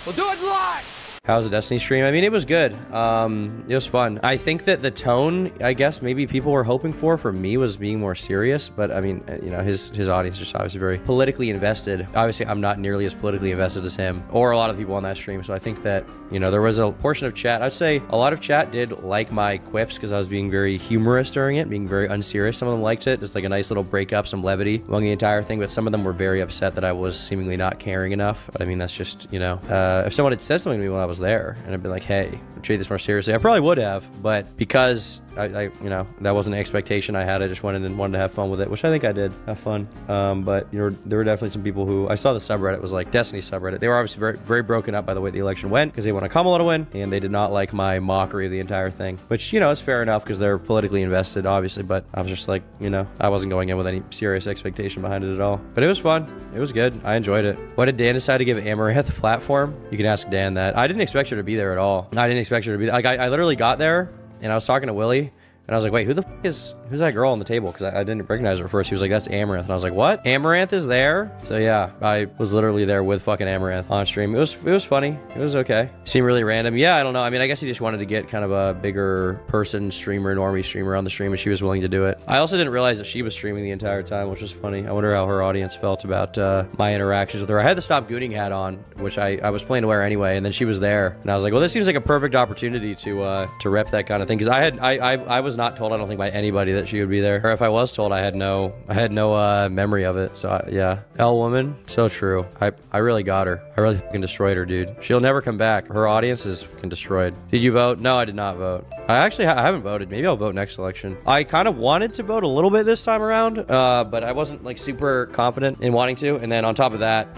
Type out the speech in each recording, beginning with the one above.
We'll do it live. How's the Destiny stream? I mean, it was good. It was fun. I think that the tone, I guess, maybe people were hoping for me was being more serious. But I mean, you know, his audience is just obviously very politically invested. Obviously, I'm not nearly as politically invested as him or a lot of people on that stream. So I think that, you know, there was a portion of chat. I'd say a lot of chat did like my quips because I was being very humorous during it, being very unserious. Some of them liked it. It's like a nice little breakup, some levity among the entire thing. But some of them were very upset that I was seemingly not caring enough. But I mean, that's just, you know, if someone had said something to me when I was there and I'd been like, hey, treat this more seriously, I probably would have. But because I you know, that wasn't an expectation I had, I just wanted to have fun with it, which I think I did have fun. But you know, there were definitely some people who I saw the subreddit was like Destiny subreddit. They were obviously very, very broken up by the way the election went because they want Kamala to win, and they did not like my mockery of the entire thing, which, you know, is fair enough because they're politically invested, obviously. But I was just like, you know, I wasn't going in with any serious expectation behind it at all. But it was fun. It was good. I enjoyed it. Why did Dan decide to give Amaranth a platform? You can ask Dan that. I didn't expect her to be there at all. I didn't expect her to be there. Like, I literally got there and I was talking to Willie. And I was like, wait, who's that girl on the table? Because I didn't recognize her at first. He was like, that's Amaranth. And I was like, what? Amaranth is there? So yeah, I was literally there with fucking Amaranth on stream. It was funny. It was okay. Seemed really random. Yeah, I don't know. I mean, I guess he just wanted to get kind of a bigger person streamer, normie streamer on the stream, and she was willing to do it. I also didn't realize that she was streaming the entire time, which was funny. I wonder how her audience felt about my interactions with her. I had the Stop Gooning hat on, which I was planning to wear anyway, and then she was there. And I was like, well, this seems like a perfect opportunity to rep that kind of thing. Because I was not told, I don't think, by anybody that she would be there, or if I was told, I had no memory of it. So yeah, L woman, so true. I really got her. I really fucking destroyed her, dude. She'll never come back. Her audience is fucking destroyed. Did you vote? No, I did not vote. I haven't voted. Maybe I'll vote next election. I kind of wanted to vote a little bit this time around, but I wasn't like super confident in wanting to. And then on top of that,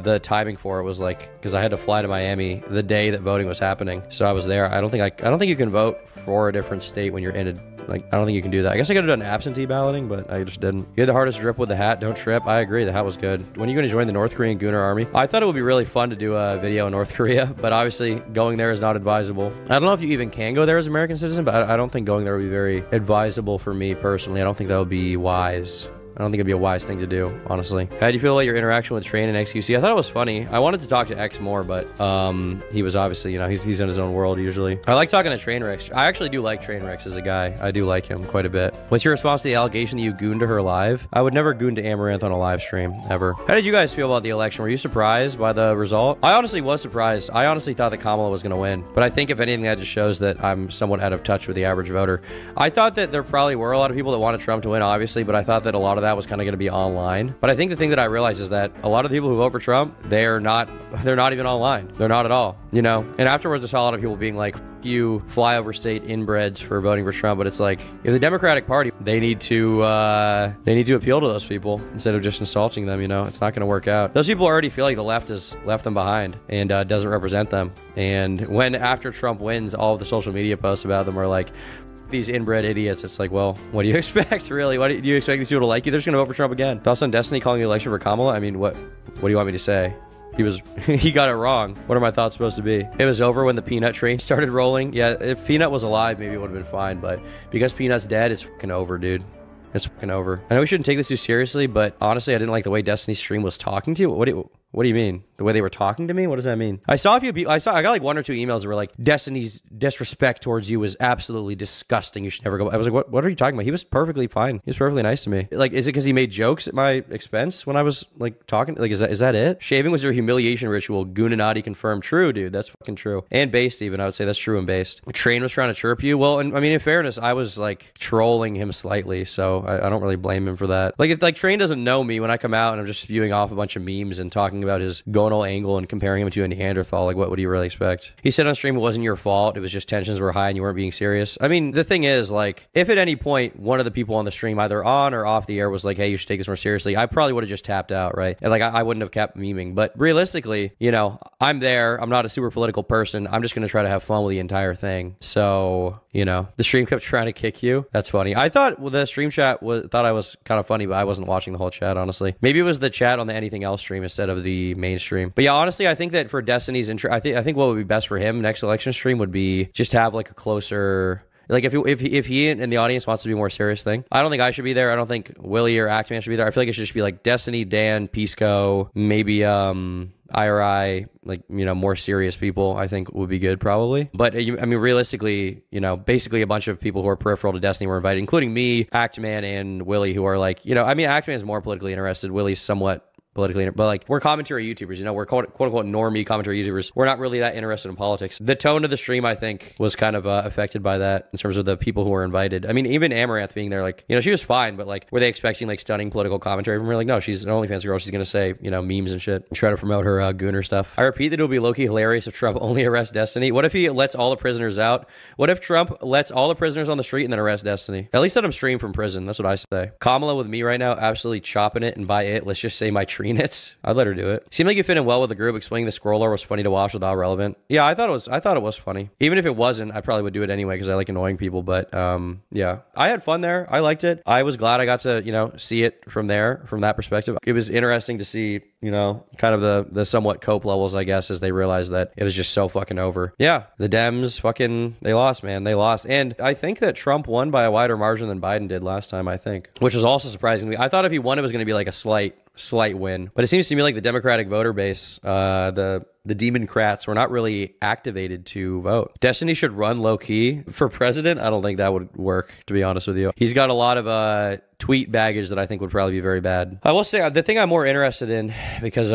the timing for it was like, because I had to fly to Miami the day that voting was happening, so I was there. I don't think you can vote for a different state when you're in a, like, I don't think you can do that. I guess I could have done absentee balloting, but I just didn't. You had the hardest drip with the hat. Don't trip. I agree. The hat was good. When are you going to join the North Korean Gooner Army? I thought it would be really fun to do a video in North Korea, but obviously going there is not advisable. I don't know if you even can go there as an American citizen, but I don't think going there would be very advisable for me personally. I don't think that would be wise. I don't think it'd be a wise thing to do, honestly. How do you feel about your interaction with Train and XQC? I thought it was funny. I wanted to talk to X more, but he was obviously, you know, he's in his own world usually. I like talking to Trainwreck. I actually do like Trainwreck as a guy. I do like him quite a bit. What's your response to the allegation that you gooned to her live? I would never goon to Amaranth on a live stream, ever. How did you guys feel about the election? Were you surprised by the result? I honestly was surprised. I honestly thought that Kamala was going to win, but I think if anything, that just shows that I'm somewhat out of touch with the average voter. I thought that there probably were a lot of people that wanted Trump to win, obviously, but I thought that a lot of that was kind of going to be online. But I think the thing that I realized is that a lot of the people who vote for Trump, they're not even online. They're not at all, you know? And afterwards, I saw a lot of people being like, you flyover state inbreds for voting for Trump. But it's like, if the Democratic Party, they need to appeal to those people instead of just insulting them, you know? It's not going to work out. Those people already feel like the left has left them behind and doesn't represent them. And when after Trump wins, all of the social media posts about them are like, these inbred idiots. It's like, well, what do you expect, really? What do you expect these people to like you? They're just gonna vote for Trump again. Thoughts on Destiny calling the election for Kamala? I mean, what do you want me to say? He got it wrong. What are my thoughts supposed to be? It was over when the Peanut train started rolling. Yeah, if Peanut was alive, maybe it would have been fine, but because Peanut's dead, it's fucking over, dude. It's fucking over. I know we shouldn't take this too seriously, but honestly, I didn't like the way Destiny's stream was talking to you. What do you mean? The way they were talking to me? What does that mean? I got like 1 or 2 emails that were like, Destiny's disrespect towards you was absolutely disgusting. You should never go. I was like, what are you talking about? He was perfectly fine. He was perfectly nice to me. Like, is it because he made jokes at my expense when I was like talking? Like, is that it? Shaving was your humiliation ritual. Gooninati confirmed. True, dude. That's fucking true. And based even. I would say that's true and based. Train was trying to chirp you. Well, and I mean, in fairness, I was like trolling him slightly, so I don't really blame him for that. Like, if like Train doesn't know me when I come out and I'm just spewing off a bunch of memes and talking about his gonal angle and comparing him to a Neanderthal, like what would you really expect? He said on stream it wasn't your fault, it was just tensions were high and you weren't being serious. I mean, the thing is, like, if at any point one of the people on the stream, either on or off the air, was like, hey, you should take this more seriously, I probably would have just tapped out, right? And like, I wouldn't have kept memeing. But realistically, you know, I'm there, I'm not a super political person, I'm just gonna try to have fun with the entire thing. So, you know, the stream kept trying to kick you. That's funny. I thought the stream chat thought I was kind of funny, but I wasn't watching the whole chat, honestly. Maybe it was the chat on the anything else stream instead of the mainstream. But yeah, honestly, I think that for Destiny's intro, I think what would be best for him next election stream would be just have like a closer, like if he and the audience wants to be a more serious thing. I don't think I should be there. I don't think Willie or Actman should be there. I feel like it should just be like Destiny, Dan, Pisco, maybe IRI, like, you know, more serious people, I think would be good probably. But I mean, realistically, you know, basically a bunch of people who are peripheral to Destiny were invited, including me, Actman, and Willie, who are like, you know, I mean, Actman is more politically interested. Willie's somewhat politically, but like, we're commentary YouTubers, you know, we're quote unquote normie commentary YouTubers. We're not really that interested in politics. The tone of the stream, I think, was kind of affected by that in terms of the people who were invited. I mean, even Amaranth being there, like, you know, she was fine, but like, were they expecting like stunning political commentary from her? Like, no, she's an OnlyFans girl. She's gonna say, you know, memes and shit, try to promote her Gooner stuff. I repeat that it would be low-key hilarious if Trump only arrests Destiny. What if he lets all the prisoners out? What if Trump lets all the prisoners on the street and then arrests Destiny? At least let him stream from prison. That's what I say. Kamala with me right now, absolutely chopping it, and by it, let's just say my tree nits. I'd let her do it. Seemed like you fit in well with the group. Explaining the scroll lore was funny to watch without relevant. Yeah, I thought it was funny. Even if it wasn't, I probably would do it anyway because I like annoying people. But yeah, I had fun there. I liked it. I was glad I got to, you know, see it from there, from that perspective. It was interesting to see, you know, kind of the somewhat cope levels, I guess, as they realized that it was just so fucking over. Yeah, the Dems fucking, they lost, man. They lost. And I think that Trump won by a wider margin than Biden did last time, I think, which was also surprising to me. I thought if he won, it was going to be like a slight win, but it seems to me like the Democratic voter base, the Democrats were not really activated to vote. Destiny should run low key for president. I don't think that would work, to be honest with you. He's got a lot of tweet baggage that I think would probably be very bad. I will say the thing I'm more interested in, because you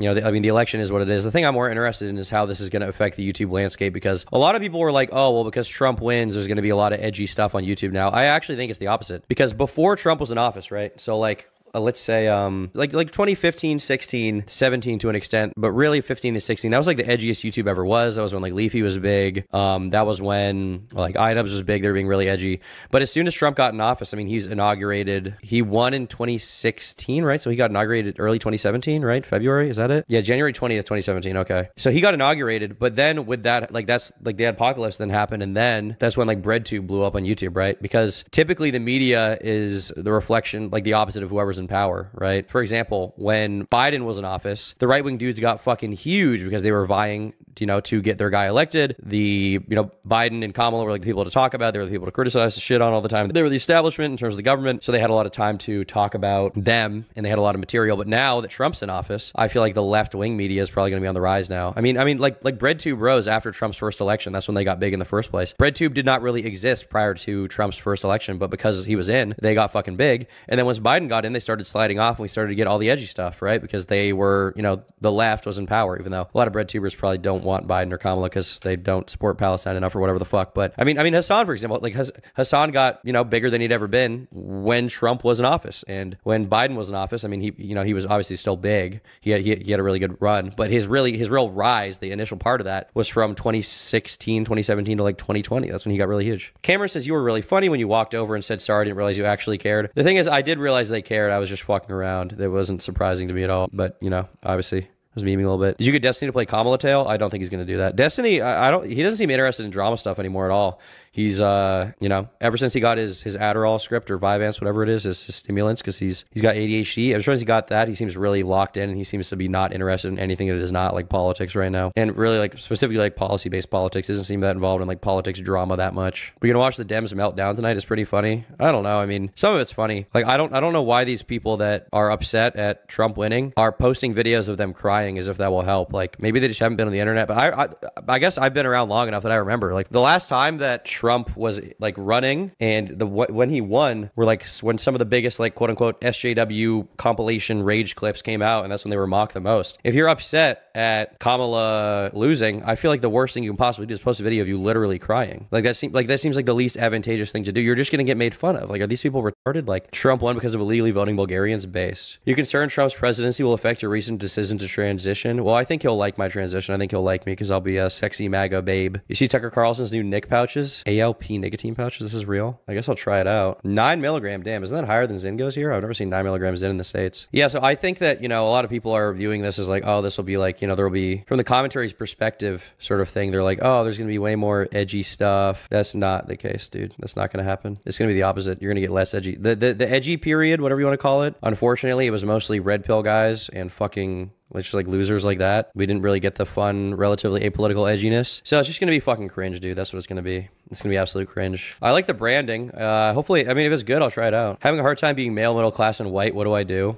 know, I mean, the election is what it is. The thing I'm more interested in is how this is going to affect the YouTube landscape, because a lot of people were like, oh, well, because Trump wins, there's going to be a lot of edgy stuff on YouTube now. I actually think it's the opposite, because before Trump was in office, right? So like, let's say like 2015, 16, 17 to an extent, but really 15 to 16, that was like the edgiest YouTube ever was. That was when like Leafy was big. That was when like iDubbbz was big. They were being really edgy. But as soon as Trump got in office, I mean, he won in 2016, right? So he got inaugurated early 2017, right? February, is that it? Yeah, January 20th, 2017. Okay. So he got inaugurated, but then with that, like, that's like the apocalypse then happened. And then that's when like BreadTube blew up on YouTube, right? Because typically the media is the reflection, like the opposite of whoever's in power, right? For example, when Biden was in office, the right-wing dudes got fucking huge because they were vying, you know, to get their guy elected. You know, Biden and Kamala were like the people to talk about. They were the people to criticize the shit on all the time. They were the establishment in terms of the government, so they had a lot of time to talk about them, and they had a lot of material. But now that Trump's in office, I feel like the left-wing media is probably going to be on the rise now. I mean, like BreadTube rose after Trump's first election. That's when they got big in the first place. BreadTube did not really exist prior to Trump's first election, but because he was in, they got fucking big. And then once Biden got in, they started sliding off, and we started to get all the edgy stuff, right? Because they were, you know, the left was in power, even though a lot of BreadTubers probably don't want Biden or Kamala because they don't support Palestine enough or whatever the fuck. But I mean Hassan, for example, like Hassan got, you know, bigger than he'd ever been when Trump was in office. And when Biden was in office, I mean, he was obviously still big. He had a really good run, but his real rise, the initial part of that, was from 2016, 2017 to like 2020. That's when he got really huge. Cameron says, you were really funny when you walked over and said sorry. I didn't realize you actually cared. The thing is, I did realize they cared. I was just fucking around. It wasn't surprising to me at all. But, you know, obviously, I was memeing a little bit. Did you get Destiny to play Kamala Tale? I don't think he's going to do that. Destiny, he doesn't seem interested in drama stuff anymore at all. He's, you know, ever since he got his Adderall script or Vyvanse, whatever it is, his stimulants, because he's got ADHD. Ever since he got that, he seems really locked in, and he seems to be not interested in anything that is not like politics right now. And really, like, specifically like policy-based politics. Doesn't seem that involved in like politics drama that much. We're gonna watch the Dems melt down tonight. It's pretty funny. I don't know. I mean, some of it's funny. Like, I don't know why these people that are upset at Trump winning are posting videos of them crying as if that will help. Like, maybe they just haven't been on the internet. But I guess I've been around long enough that I remember, like, the last time that Trump was like running and when he won were like when some of the biggest like quote unquote SJW compilation rage clips came out, and that's when they were mocked the most. If you're upset at Kamala losing, I feel like the worst thing you can possibly do is post a video of you literally crying. Like that seems like the least advantageous thing to do. You're just gonna get made fun of. Like, are these people retarded? Like, Trump won because of illegally voting Bulgarians based. You're concerned Trump's presidency will affect your recent decision to transition? Well, I think he'll like my transition. I think he'll like me because I'll be a sexy MAGA babe. You see Tucker Carlson's new Nick pouches? ALP nicotine pouches. This is real. I guess I'll try it out. 9 milligram. Damn, isn't that higher than Zyn goes here? I've never seen 9 milligrams in the States. Yeah, so I think that, you know, a lot of people are viewing this as like, oh, this will be like, you know, there will be, from the commentary's perspective sort of thing, they're like, oh, there's going to be way more edgy stuff. That's not the case, dude. That's not going to happen. It's going to be the opposite. You're going to get less edgy. The edgy period, whatever you want to call it, unfortunately, it was mostly red pill guys and fucking just like losers like that. We didn't really get the fun, relatively apolitical edginess. So it's just going to be fucking cringe, dude. That's what it's going to be. It's gonna be absolute cringe. I like the branding. Hopefully, I mean, if it's good, I'll try it out. Having a hard time being male, middle class, and white. What do I do?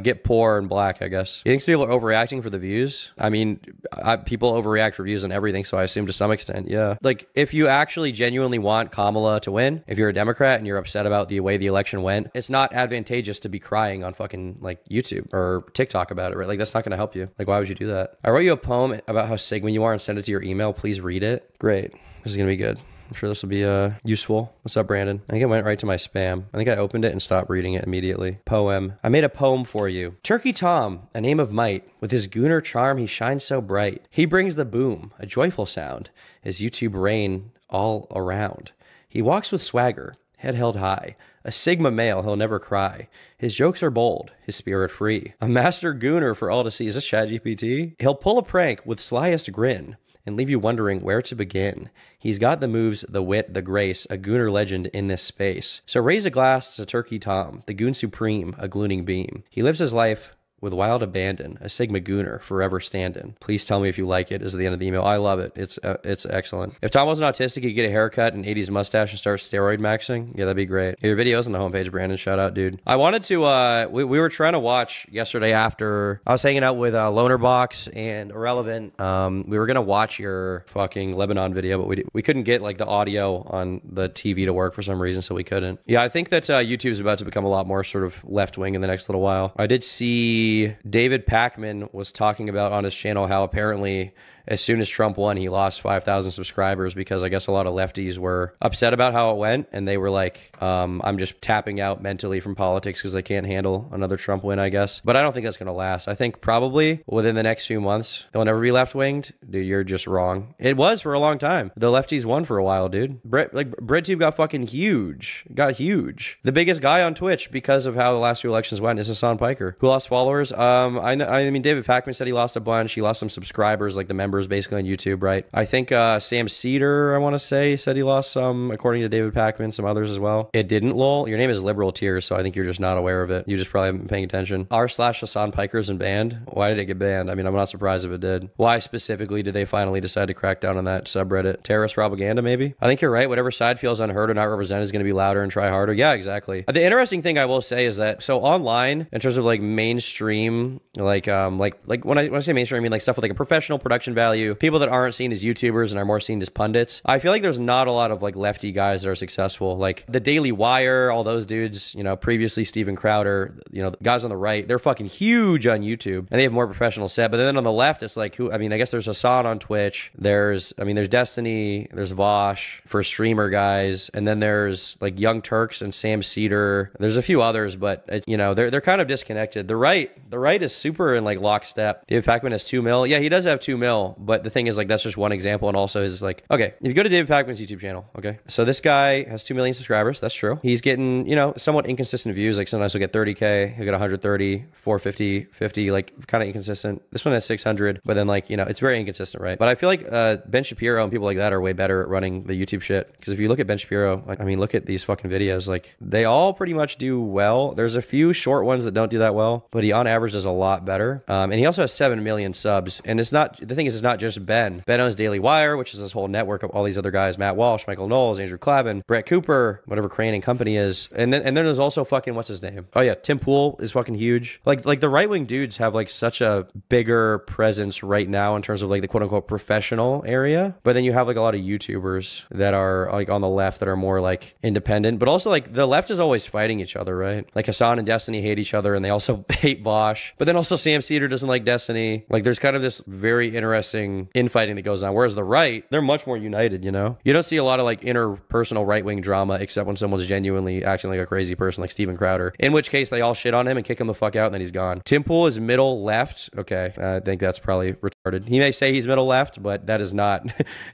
Get poor and black, I guess. You think people are overreacting for the views? I mean, people overreact for views and everything, so I assume to some extent, yeah. Like, if you actually genuinely want Kamala to win, if you're a Democrat and you're upset about the way the election went, it's not advantageous to be crying on fucking like YouTube or TikTok about it, right? Like, that's not gonna help you. Like, why would you do that? I wrote you a poem about how Sigma you are and send it to your email. Please read it. Great. This is gonna be good. I'm sure this will be useful. What's up, Brandon? I think it went right to my spam. I think I opened it and stopped reading it immediately. Poem. I made a poem for you. Turkey Tom, a name of might. With his gooner charm, he shines so bright. He brings the boom, a joyful sound. His YouTube reign all around. He walks with swagger, head held high. A Sigma male, he'll never cry. His jokes are bold, his spirit free. A master gooner for all to see. Is this ChatGPT? He'll pull a prank with slyest grin and leave you wondering where to begin. He's got the moves, the wit, the grace, a gooner legend in this space. So raise a glass to Turkey Tom, the goon supreme, a glooning beam. He lives his life with wild abandon, a Sigma gooner forever standing. Please tell me if you like it, is the end of the email. I love it. It's excellent. If Tom wasn't autistic, he'd get a haircut and 80s mustache and start steroid maxing. Yeah, that'd be great. Your video's on the homepage, Brandon. Shout out, dude. I wanted to, we were trying to watch yesterday after I was hanging out with Lonerbox and Irrelevant. We were going to watch your fucking Lebanon video, but we couldn't get like the audio on the TV to work for some reason, so we couldn't. Yeah, I think that YouTube's about to become a lot more sort of left-wing in the next little while. I did see David Pakman was talking about on his channel how apparently as soon as Trump won, he lost 5,000 subscribers because I guess a lot of lefties were upset about how it went. And they were like, I'm just tapping out mentally from politics because they can't handle another Trump win, I guess. But I don't think that's going to last. I think probably within the next few months, they'll never be left-winged. Dude, you're just wrong. It was for a long time. The lefties won for a while, dude. BreadTube got fucking huge. Got huge. The biggest guy on Twitch because of how the last few elections went is Hassan Piker, who lost followers. I mean, David Pakman said he lost a bunch. He lost some subscribers, like the members basically on YouTube, right? I think Sam Cedar, I want to say, said he lost some, according to David Pakman, some others as well. It didn't, lol. Your name is Liberal Tears, so I think you're just not aware of it. You just probably haven't been paying attention. r/Hassan Piker's been banned. Why did it get banned? I mean, I'm not surprised if it did. Why specifically did they finally decide to crack down on that subreddit? Terrorist propaganda, maybe? I think you're right. Whatever side feels unheard or not represented is going to be louder and try harder. Yeah, exactly. The interesting thing I will say is that, so online, in terms of like mainstream, like when I say mainstream, I mean like stuff with like a professional production value, people that aren't seen as YouTubers and are more seen as pundits. I feel like there's not a lot of like lefty guys that are successful. Like the Daily Wire, all those dudes, you know, previously Steven Crowder, you know, the guys on the right, they're fucking huge on YouTube and they have more professional set. But then on the left, it's like, who, I mean, I guess there's Hassan on Twitch. There's Destiny, there's Vosh for streamer guys. And then there's like Young Turks and Sam Cedar. There's a few others, but it's, you know, they're kind of disconnected. The right is super in like lockstep. David Pakman has 2 mil. Yeah, he does have 2 mil, but the thing is like, that's just one example. And also is like, okay, if you go to David Pakman's YouTube channel, okay, so this guy has 2 million subscribers. That's true. He's getting, you know, somewhat inconsistent views. Like sometimes he'll get 30K, he'll get 130, 450, 50, like kind of inconsistent. This one has 600, but then like, you know, it's very inconsistent, right? But I feel like Ben Shapiro and people like that are way better at running the YouTube shit. Because if you look at Ben Shapiro, like, I mean, look at these fucking videos, like they all pretty much do well. There's a few short ones that don't do that well, but he on average does a lot better. And he also has 7 million subs. And it's not, the thing is, it's not just Ben. Ben owns Daily Wire, which is this whole network of all these other guys, Matt Walsh, Michael Knowles, Andrew Clavin, Brett Cooper, whatever Crane and company is. And then there's also fucking, what's his name? Oh yeah, Tim Pool is fucking huge. Like the right-wing dudes have like such a bigger presence right now in terms of like the quote unquote professional area. But then you have like a lot of YouTubers that are like on the left that are more like independent, but also like the left is always fighting each other, right? Like Hassan and Destiny hate each other and they also hate Vosh, but then also Sam Cedar doesn't like Destiny. Like there's kind of this very interesting infighting that goes on. Whereas the right, they're much more united, you know? You don't see a lot of like interpersonal right-wing drama except when someone's genuinely acting like a crazy person like Steven Crowder, in which case they all shit on him and kick him the fuck out and then he's gone. Tim Pool is middle left. Okay, I think that's probably retarded. He may say he's middle left, but that is not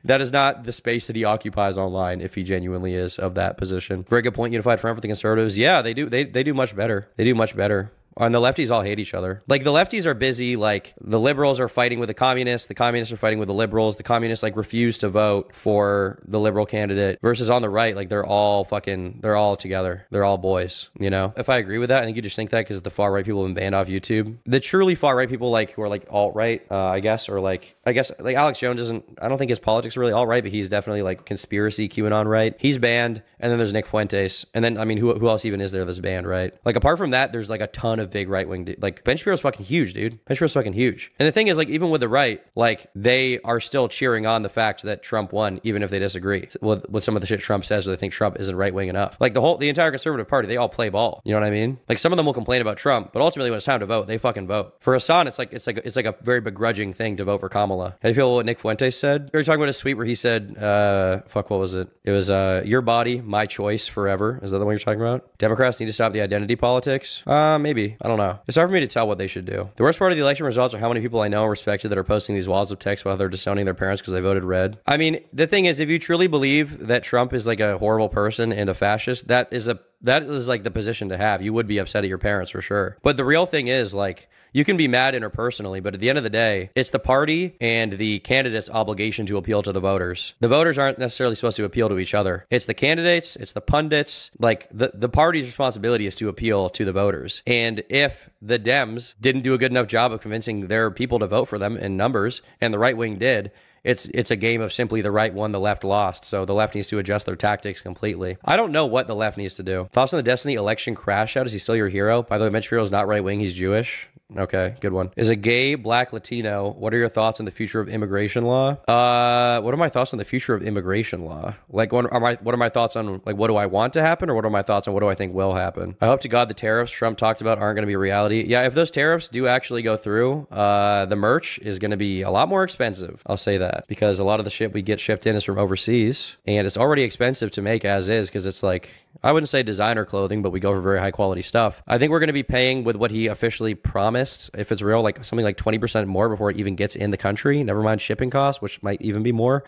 that is not the space that he occupies online if he genuinely is of that position. Very good point. Unified Front for the Conservatives. Yeah, they do. They do much better. They do much better. And the lefties all hate each other. Like the lefties are busy, like the liberals are fighting with the communists are fighting with the liberals, the communists like refuse to vote for the liberal candidate, versus on the right, like they're all together. They're all boys, you know? If I agree with that, I think you just think that because the far right people have been banned off YouTube. The truly far right people, like who are like alt-right, I guess like Alex Jones isn't, I don't think his politics are really alt-right, but he's definitely like conspiracy QAnon right. He's banned. And then there's Nick Fuentes. And then, I mean, who else even is there that's banned, right? Like apart from that, there's like a ton of big right-wing, like Ben Shapiro's fucking huge, dude. Ben Shapiro's fucking huge. And the thing is, like, even with the right, like they are still cheering on the fact that Trump won, even if they disagree with some of the shit Trump says, or they think Trump isn't right-wing enough. Like the entire conservative party, they all play ball. You know what I mean? Like some of them will complain about Trump, but ultimately when it's time to vote, they fucking vote. For Hassan, it's like a very begrudging thing to vote for Kamala. How do you feel what Nick Fuentes said? We were talking about a tweet where he said, fuck, what was it? It was your body, my choice forever. Is that the one you're talking about? Democrats need to stop the identity politics. Maybe. I don't know. It's hard for me to tell what they should do. The worst part of the election results are how many people I know and respected that are posting these walls of text while they're disowning their parents because they voted red. I mean, the thing is, if you truly believe that Trump is like a horrible person and a fascist, that is like the position to have. You would be upset at your parents for sure. But the real thing is, like, you can be mad interpersonally, but at the end of the day, it's the party and the candidate's obligation to appeal to the voters. The voters aren't necessarily supposed to appeal to each other. It's the candidates, it's the pundits. Like the party's responsibility is to appeal to the voters. And if the Dems didn't do a good enough job of convincing their people to vote for them in numbers, and the right wing did, it's a game of simply the right won, the left lost. So the left needs to adjust their tactics completely. I don't know what the left needs to do. Thoughts on the Destiny election crash out? Is he still your hero? By the way, Ben Shapiro is not right wing. He's Jewish. Okay, good one. Is a gay black Latino. What are your thoughts on the future of immigration law? What are my thoughts on the future of immigration law? Like, what are my thoughts on, like, what do I want to happen, or what are my thoughts on what do I think will happen? I hope to God the tariffs Trump talked about aren't going to be a reality. Yeah, if those tariffs do actually go through, the merch is going to be a lot more expensive. I'll say that, because a lot of the shit we get shipped in is from overseas, and it's already expensive to make as is, because it's like, I wouldn't say designer clothing, but we go for very high quality stuff. I think we're going to be paying with what he officially promised, if it's real, like something like 20% more before it even gets in the country. Never mind shipping costs, which might even be more.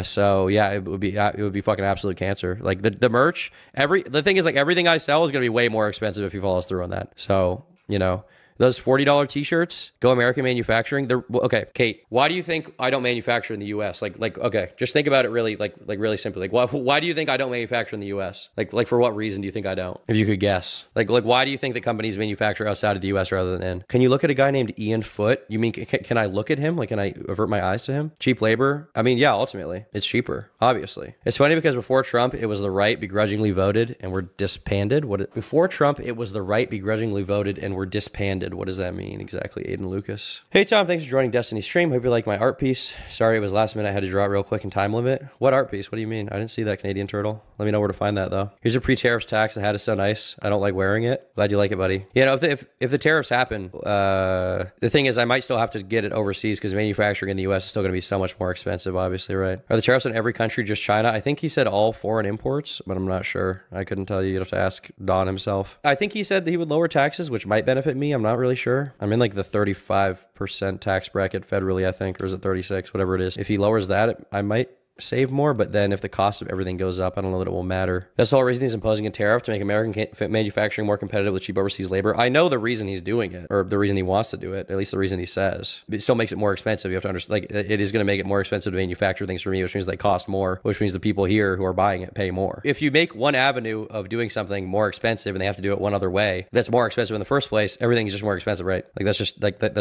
So yeah, it would be fucking absolute cancer. Like the merch, the thing is, like, everything I sell is going to be way more expensive if he follows through on that. So, you know, those $40 t-shirts, go American manufacturing. Okay, Kate, why do you think I don't manufacture in the US? Okay, just think about it really, really simply. Like, why do you think I don't manufacture in the US? Like for what reason do you think I don't? If you could guess. Like why do you think that companies manufacture outside of the US rather than in? Can you look at a guy named Ian Foote? You mean, can I look at him? Like, can I avert my eyes to him? Cheap labor? I mean, yeah, ultimately, it's cheaper, obviously. It's funny because before Trump, it was the right begrudgingly voted and were disbanded. Before Trump, it was the right begrudgingly voted and were disbanded. What does that mean exactly, Aiden Lucas? Hey, Tom, thanks for joining Destiny's stream. Hope you like my art piece. Sorry, it was last minute. I had to draw it real quick in time limit. What art piece? What do you mean? I didn't see that, Canadian Turtle. Let me know where to find that, though. Here's a pre-tariffs tax. The hat is so nice. I don't like wearing it. Glad you like it, buddy. You know, if the tariffs happen, the thing is, I might still have to get it overseas because manufacturing in the U.S. is still going to be so much more expensive, obviously, right? Are the tariffs on every country, just China? I think he said all foreign imports, but I'm not sure. I couldn't tell you. You'd have to ask Don himself. I think he said that he would lower taxes, which might benefit me. I'm not really sure. I'm in like the 35% tax bracket federally, I think, or is it 36, whatever it is. If he lowers that, I might save more, but then if the cost of everything goes up, I don't know that it will matter. That's the whole reason he's imposing a tariff, to make American manufacturing more competitive with cheap overseas labor. I know the reason he's doing it, or the reason he wants to do it, at least the reason he says. It still makes it more expensive. You have to understand, like, it is going to make it more expensive to manufacture things for me, which means they cost more, which means the people here who are buying it pay more. If you make one avenue of doing something more expensive and they have to do it one other way that's more expensive in the first place, everything's just more expensive, right? Like, that's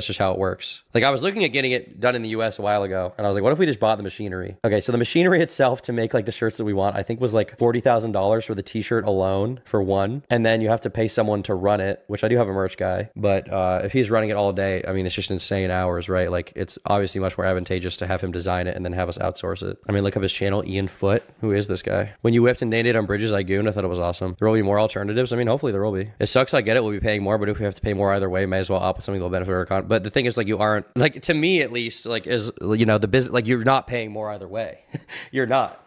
just how it works. Like, I was looking at getting it done in the US a while ago, and I was like, what if we just bought the machinery? Okay, so the machinery itself to make like the shirts that we want, I think was like $40,000 for the t-shirt alone for one. And then you have to pay someone to run it, which I do have a merch guy, but if he's running it all day, I mean, it's just insane hours, right? Like, it's obviously much more advantageous to have him design it and then have us outsource it. I mean, look up his channel, Ian Foote. Who is this guy? When you whipped and named on bridges, I gooned. I thought it was awesome. There will be more alternatives. I mean, hopefully there will be. It sucks, I get it, we'll be paying more, but if we have to pay more either way, may as well opt with something that will benefit our economy. But the thing is, like, you aren't, like, to me at least, like, is, you know, the business, like, you're not paying more either way. You're not.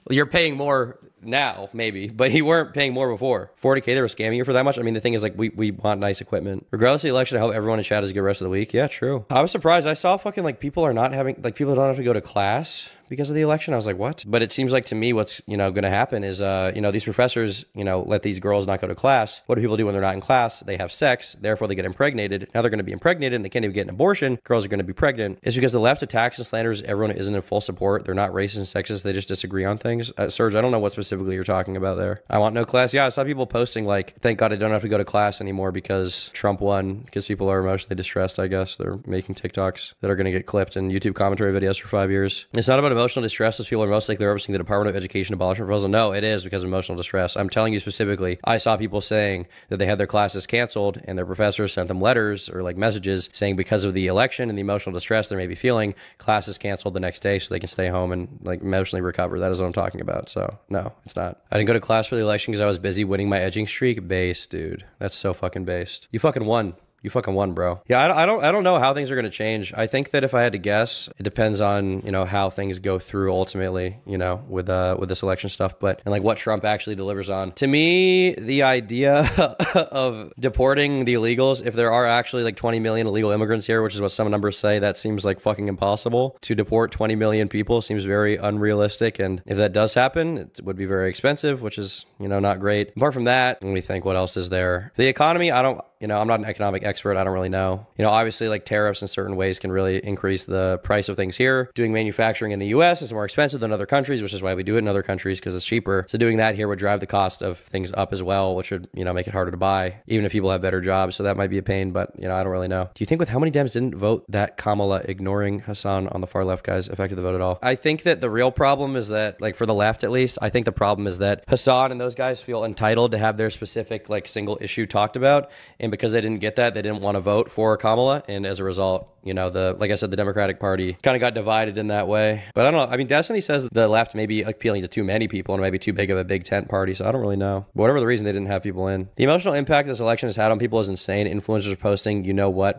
You're paying more now, maybe, but you weren't paying more before. 40K, they were scamming you for that much. I mean, the thing is, like, we want nice equipment. Regardless of the election, I hope everyone in chat has a good rest of the week. Yeah, true. I was surprised. I saw fucking, like, people are not having, like, people don't have to go to class because of the election. I was like, what? But it seems like to me what's, going to happen is, these professors, let these girls not go to class. What do people do when they're not in class? They have sex. Therefore, they get impregnated. Now they're going to be impregnated and they can't even get an abortion. Girls are going to be pregnant. It's because the left attacks and slanders everyone isn't in full support. They're not racist and sexist. They just disagree on things. Serge, I don't know what specifically you're talking about there. I want no class. Yeah, I saw people posting like, thank God I don't have to go to class anymore because Trump won, because people are emotionally distressed, I guess. They're making TikToks that are going to get clipped in YouTube commentary videos for 5 years. It's not about emotional distress. Those people are most likely referencing the Department of Education abolishment proposal. No, it is because of emotional distress. I'm telling you specifically, I saw people saying that they had their classes canceled and their professors sent them letters or like messages saying because of the election and the emotional distress they may be feeling, classes canceled the next day so they can stay home and like emotionally recover. That is what I'm talking about. So no, it's not. I didn't go to class for the election because I was busy winning my edging streak. Based, dude. That's so fucking based. You fucking won. You fucking won, bro. Yeah, I don't know how things are going to change. I think that if I had to guess, it depends on, how things go through ultimately, with this election stuff, and like what Trump actually delivers on. To me, the idea of deporting the illegals, if there are actually like 20 million illegal immigrants here, which is what some numbers say, that seems like fucking impossible. To deport 20 million people seems very unrealistic. And if that does happen, it would be very expensive, which is, not great. Apart from that, let me think, what else is there? The economy, I'm not an economic expert. I don't really know. Obviously like tariffs in certain ways can really increase the price of things here. Doing manufacturing in the US is more expensive than other countries, which is why we do it in other countries because it's cheaper. So doing that here would drive the cost of things up as well, which would, make it harder to buy, even if people have better jobs. So that might be a pain, but I don't really know. Do you think with how many Dems didn't vote that Kamala ignoring Hassan on the far left guys affected the vote at all? I think that the real problem is that, like for the left at least, I think the problem is that Hassan and those guys feel entitled to have their specific like single issue talked about. And because they didn't get that, they didn't want to vote for Kamala, and as a result, like I said, the Democratic Party kind of got divided in that way. But I don't know. I mean, Destiny says the left may be appealing to too many people and maybe too big of a big tent party, so I don't really know. But whatever the reason, they didn't have people in. The emotional impact this election has had on people is insane. Influencers are posting,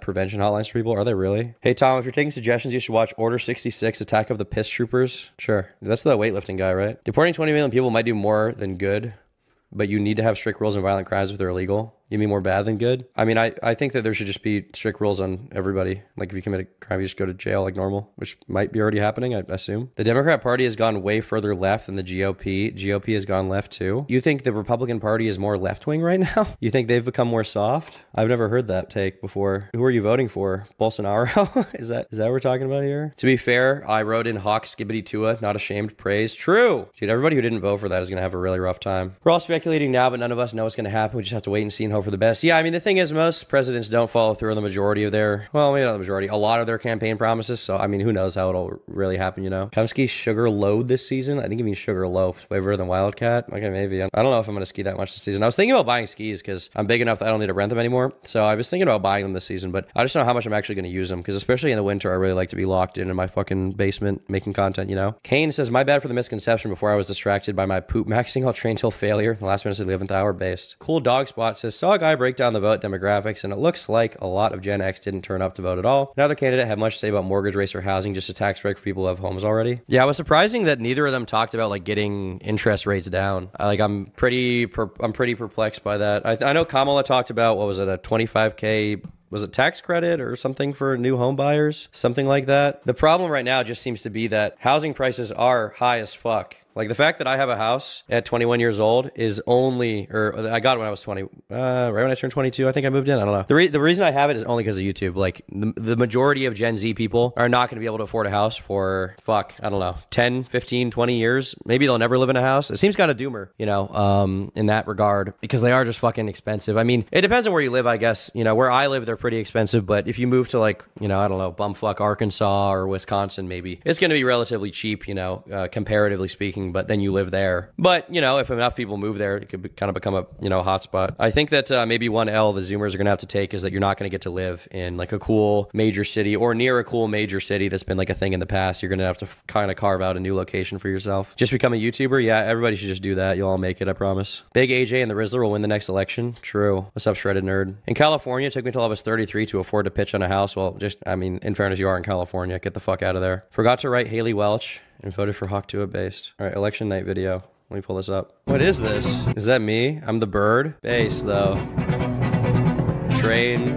prevention hotlines for people. Are they really? Hey, Tom, if you're taking suggestions, you should watch Order 66, Attack of the Piss Troopers. Sure. That's the weightlifting guy, right? Deporting 20 million people might do more than good, but you need to have strict rules on violent crimes if they're illegal. You mean more bad than good? I mean, I think that there should just be strict rules on everybody. Like if you commit a crime, you just go to jail like normal, which might be already happening, I assume. The Democrat Party has gone way further left than the GOP. GOP has gone left too. You think the Republican Party is more left-wing right now? You think they've become more soft? I've never heard that take before. Who are you voting for? Bolsonaro? Is that what we're talking about here? To be fair, I wrote in Hawk Skibbity Tua, not ashamed praise. True. Dude, everybody who didn't vote for that is going to have a really rough time. We're all speculating now, but none of us know what's going to happen. We just have to wait and see and hope for the best. Yeah, I mean, the thing is, most presidents don't follow through on the majority of their, well, maybe not the majority, a lot of their campaign promises. So, I mean, who knows how it'll really happen, Come sugar load this season. I think you mean sugar loaf. Way better than Wildcat. Okay, maybe. I don't know if I'm going to ski that much this season. I was thinking about buying skis because I'm big enough that I don't need to rent them anymore. So I was thinking about buying them this season, but I just don't know how much I'm actually going to use them because especially in the winter, I really like to be locked in my fucking basement making content, Kane says, my bad for the misconception before I was distracted by my poop maxing all train till failure. The last minute of the 11th hour based. Cool Dog Spot says, saw a guy break down the vote demographics and it looks like a lot of Gen X didn't turn up to vote at all. Neither candidate had much to say about mortgage rates or housing, just a tax break for people who have homes already. Yeah, it was surprising that neither of them talked about like getting interest rates down. I'm pretty perplexed by that. I know Kamala talked about, what was it, a 25K, was it tax credit or something for new home buyers? Something like that. The problem right now just seems to be that housing prices are high as fuck. Like the fact that I have a house at 21 years old is only, or I got it when I was 20, right when I turned 22, I think I moved in. I don't know. The reason I have it is only because of YouTube. Like the majority of Gen Z people are not going to be able to afford a house for, I don't know, 10, 15, 20 years. Maybe they'll never live in a house. It seems kind of doomer, in that regard, because they are just fucking expensive. I mean, it depends on where you live, I guess. Where I live, they're pretty expensive, but if you move to like, I don't know, bumfuck Arkansas or Wisconsin, maybe it's going to be relatively cheap, comparatively speaking. But then you live there. But, if enough people move there, it could kind of become a, hotspot. I think that maybe one L the Zoomers are going to have to take is that you're not going to get to live in like a cool major city or near a cool major city that's been like a thing in the past. You're going to have to kind of carve out a new location for yourself. Just become a YouTuber? Yeah, everybody should just do that. You'll all make it, I promise. Big AJ and the Rizzler will win the next election. True. What's up, Shredded Nerd? In California, it took me until I was 33 to afford to pitch on a house. Well, in fairness, you are in California. Get the fuck out of there. Forgot to write Haley Welch and voted for Hawk Tua based. All right, election night video. Let me pull this up. What is this? Is that me? I'm the bird. Base, though. Train.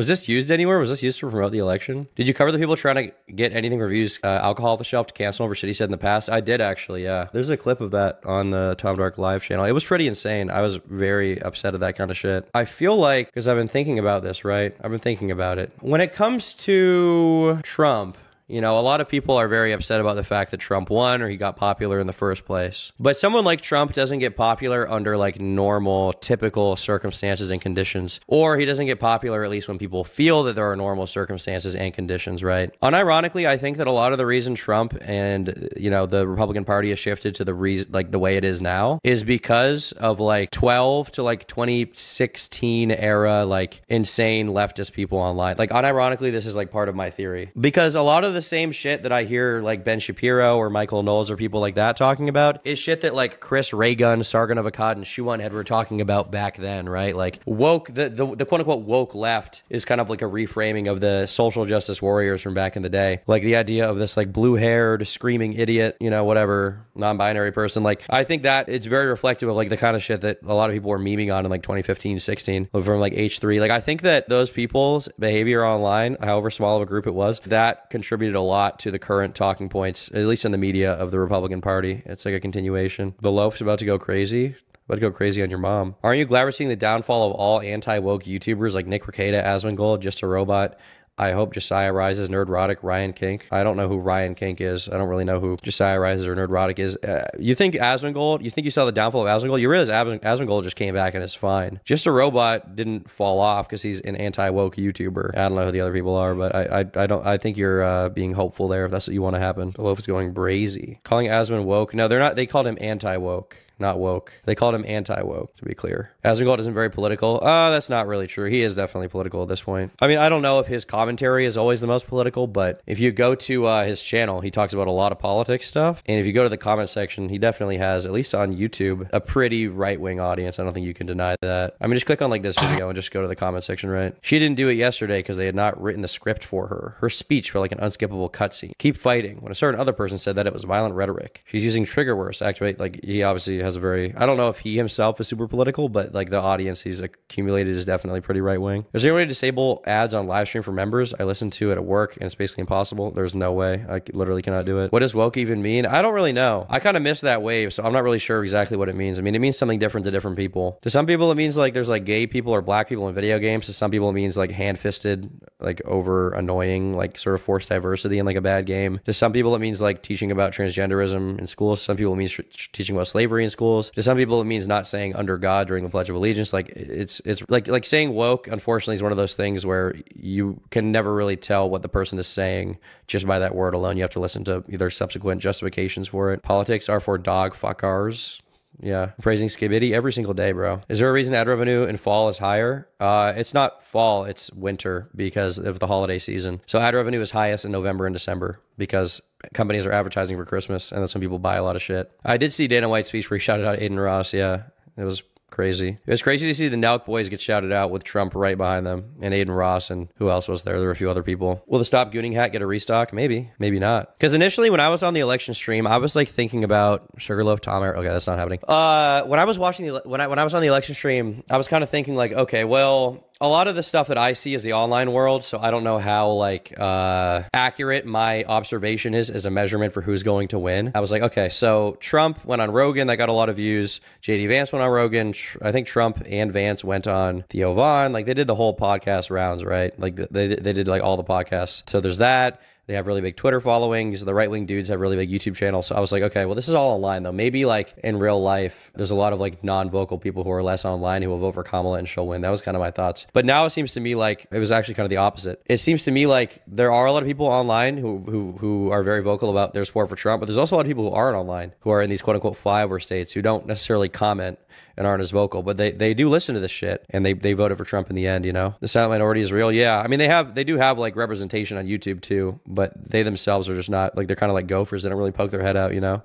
Was this used anywhere? Was this used to promote the election? Did you cover the people trying to get anything reviews alcohol off the shelf to cancel over shit he said in the past? I did actually, yeah. There's a clip of that on the Tom Dark Live channel. It was pretty insane. I was very upset at that kind of shit. I feel like, because I've been thinking about this, right? I've been thinking about it. When it comes to Trump, you know, a lot of people are very upset about the fact that Trump won or he got popular in the first place. But someone like Trump doesn't get popular under like normal, typical circumstances and conditions. Or he doesn't get popular at least when people feel that there are normal circumstances and conditions, right? Unironically, I think that a lot of the reason Trump and, you know, the Republican Party has shifted to the way it is now is because of like 12 to like 2016 era, like insane leftist people online. Like unironically, this is like part of my theory. Because a lot of the same shit that I hear like Ben Shapiro or Michael Knowles or people like that talking about is shit that like Chris Reagan, Sargon of Akkad, and Shuan Head were talking about back then, right? Like woke, the quote unquote woke left is kind of like a reframing of the social justice warriors from back in the day. Like the idea of this like blue haired screaming idiot, you know, whatever, non-binary person. Like I think that it's very reflective of like the kind of shit that a lot of people were memeing on in like 2015, 16 from like H3. Like I think that those people's behavior online, however small of a group it was, that contributed a lot to the current talking points, at least in the media, of the Republican Party. It's like a continuation. The loaf's about to go crazy. About to go crazy on your mom. Aren't you glad we're seeing the downfall of all anti-woke YouTubers like Nick Rekieta, Asmongold, Just a Robot? I hope Josiah Rises, Nerdrotic, Ryan Kink. I don't know who Ryan Kink is. I don't really know who Josiah Rises or Nerdrotic is. You think Asmongold? You think you saw the downfall of Asmongold? You realize Asmongold just came back and is fine. Just a Robot didn't fall off because he's an anti-woke YouTuber. I don't know who the other people are, but I think you're being hopeful there if that's what you want to happen. The loaf is going brazy. Calling Asmon woke. No, they're not. They called him anti-woke. Not woke. They called him anti-woke, to be clear. Asmongold isn't very political. That's not really true. He is definitely political at this point. I mean, I don't know if his commentary is always the most political, but if you go to his channel, he talks about a lot of politics stuff. And if you go to the comment section, he definitely has, at least on YouTube, a pretty right-wing audience. I don't think you can deny that. I mean, just click on like this video and just go to the comment section, right? She didn't do it yesterday because they had not written the script for her. Her speech felt like an unskippable cutscene. Keep fighting. When a certain other person said that it was violent rhetoric. She's using trigger words to activate, like he obviously has a very, I don't know if he himself is super political, but like the audience he's accumulated is definitely pretty right wing. Is there a way to disable ads on live stream for members? I listen to it at work and it's basically impossible. There's no way. I literally cannot do it. What does woke even mean? I don't really know. I kind of missed that wave, so I'm not really sure exactly what it means. I mean, it means something different to different people. To some people, it means like there's like gay people or black people in video games. To some people, it means like hand-fisted, like over annoying, like sort of forced diversity in like a bad game. To some people, it means like teaching about transgenderism in schools. Some people, it means teaching about slavery in schools. To some people, it means not saying under God during the Pledge of Allegiance. Like it's like saying woke, unfortunately, is one of those things where you can never really tell what the person is saying just by that word alone. You have to listen to either subsequent justifications for it. Politics are for dog fuckers. Yeah, praising Skibidi every single day, bro. Is there a reason ad revenue in fall is higher? It's not fall, it's winter because of the holiday season. So ad revenue is highest in November and December because companies are advertising for Christmas and that's when people buy a lot of shit. I did see Dana White's speech where he shouted out Aiden Ross. Yeah, it was crazy. It was crazy to see the Nelk boys get shouted out with Trump right behind them and Aiden Ross and who else was there? There were a few other people. Will the Stop Gooning hat get a restock? Maybe, maybe not. Because initially when I was on the election stream, I was like thinking about Sugarloaf Tom. Okay, that's not happening. When I was watching when I was on the election stream, I was kind of thinking like, okay, well, a lot of the stuff that I see is the online world, so I don't know how like accurate my observation is as a measurement for who's going to win. I was like, okay, so Trump went on Rogan, that got a lot of views. JD Vance went on Rogan. I think Trump and Vance went on Theo Vaughn. Like they did the whole podcast rounds, right? Like they did like all the podcasts. So there's that. They have really big Twitter followings. The right-wing dudes have really big YouTube channels. So I was like, okay, well, this is all online, though. Maybe, like, in real life, there's a lot of, like, non-vocal people who are less online who will vote for Kamala and she'll win. That was kind of my thoughts. But now it seems to me like it was actually kind of the opposite. It seems to me like there are a lot of people online who are very vocal about their support for Trump, but there's also a lot of people who aren't online, who are in these quote-unquote flyover states, who don't necessarily comment and aren't as vocal, but they do listen to this shit and they voted for Trump in the end, you know? The silent minority is real. Yeah. I mean, they do have like representation on YouTube too, but they themselves are just not like, they're kind of like gophers. They don't really poke their head out, you know?